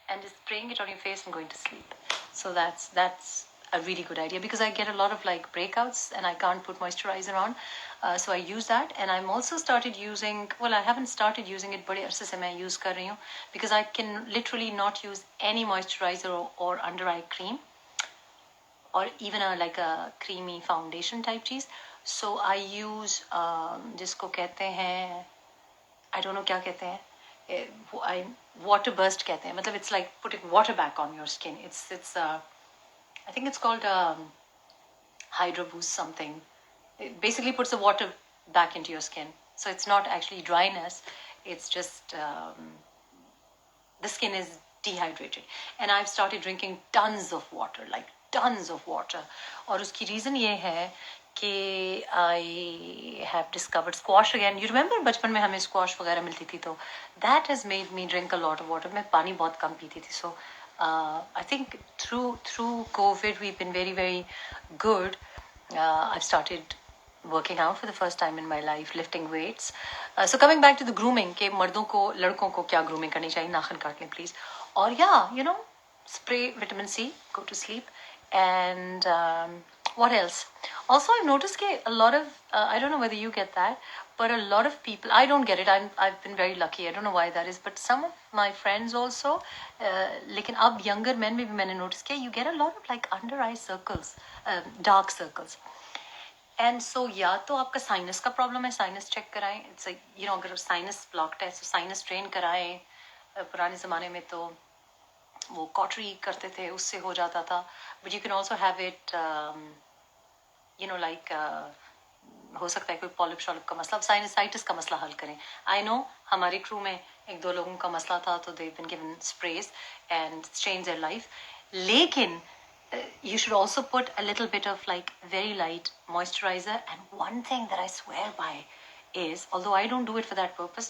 and just spraying it on your face and going to sleep. So that's a really good idea because I get a lot of like breakouts and I can't put moisturizer on. So I use that, and I'm also started using, well, I haven't started using it, बड़े अरसे से मैं use कर रही हूँ because I can literally not use any moisturizer or under eye cream or even like a creamy foundation type cheese. So I use जिसको कहते हैं, I don't know क्या कहते हैं, I water burst कहते हैं, मतलब it's like putting water back on your skin. It's I think it's called Hydro Boost something. It basically puts the water back into your skin. So it's not actually dryness. It's just the skin is dehydrated. And I've started drinking tons of water, like tons of water. और उसकी reason ये है कि I have discovered squash again. You remember बचपन में हमें squash वगैरह मिलती थी, तो that has made me drink a lot of water. मैं पानी बहुत कम पीती थी. So I think through COVID we've been very good. I've started working out for the first time in my life, lifting weights. So coming back to the grooming, कि मर्दों को लड़कों को क्या grooming करनी चाहिए, नाखून काट लें please. और yeah, you know, spray vitamin C, go to sleep, and what else? Also, I've noticed that a lot of I don't know whether you get that, but a lot of people, I don't get it. I've been very lucky. I don't know why that is, but some of my friends also, लेकिन अब younger men में भी मैंने noticed कि you get a lot of like under eye circles, dark circles. And so या तो आपका sinus का प्रॉब्लम है, साइनस चेक कराएं. इट्स यू नो अगर साइनस ब्लॉक्ड है तो साइनस ट्रेन कराएं. पुराने ज़माने में तो वो कॉटरी करते थे, उससे हो जाता था. But you can also have it you know like हो सकता है कोई पॉलिप शॉलिप का मसला, साइनसाइटिस का मसला हल करें. आई नो हमारी क्रू में एक दो लोगों का मसला था, तो they been given sprays and change their life. लेकिन you should also put a little bit of like very light moisturizer. And one thing that I swear by is, although I don't do it for that purpose,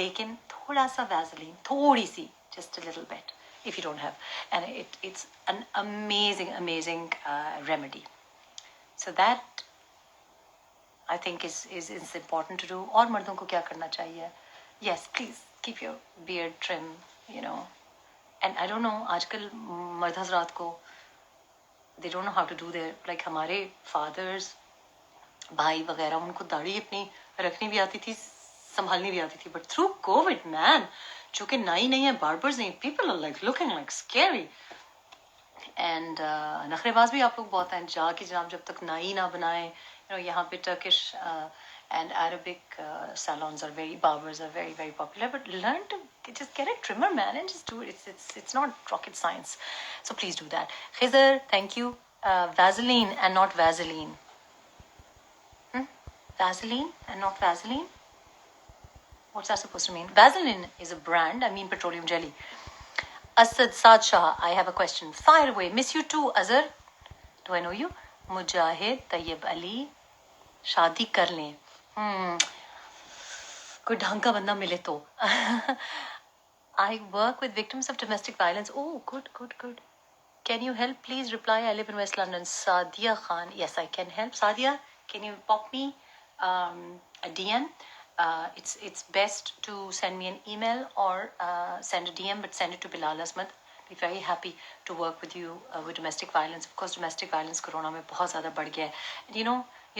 लेकिन थोड़ा सा Vaseline, थोड़ी सी, just a little bit if you don't have, and it's an amazing remedy. So that I think is important to do. और मर्दों को क्या करना चाहिए? Yes, please keep your beard trim, you know. And I don't know, आजकल मर्द हज़रात को they don't know how to do their, like हमारे fathers, भाई वगैरह, उनको दाढ़ी अपनी रखनी भी आती थी, संभालनी भी आती थी. But through COVID, man, जो कि नाई नहीं है, barbers नहीं, people are like looking like scary. And नखरेबाज भी आप लोग बहुत हैं, जाके जनाब जब तक नाई ना बनाए, you know, यहाँ पे Turkish and Arabic salons are barbers are very popular. But learn to just get a trimmer, man, and just do it. It's not rocket science. So please do that. Khizr, thank you. Vaseline and not Vaseline. Vaseline and not Vaseline? What's that supposed to mean? Vaseline is a brand. I mean petroleum jelly. Asad Saad Shah, I have a question. Fire away. Miss you too, Azhar. Do I know you? Mujahid Tayyib Ali. शादी कर लें. कोई ढंग का बंदा मिले तो. I work with victims of domestic violence. Oh, good. Can you help? Please reply. I live in West London. Sadia Khan. Yes, I can help. Sadia, can you pop me a DM? It's best to send me an email or send a DM, but send it to Bilal Asmat. Be very happy to work with you with domestic violence. Of course, domestic violence Corona में बहुत ज़्यादा बढ़ गया है. And you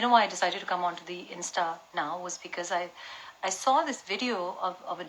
know why I decided to come onto the Insta now was because I saw this video of a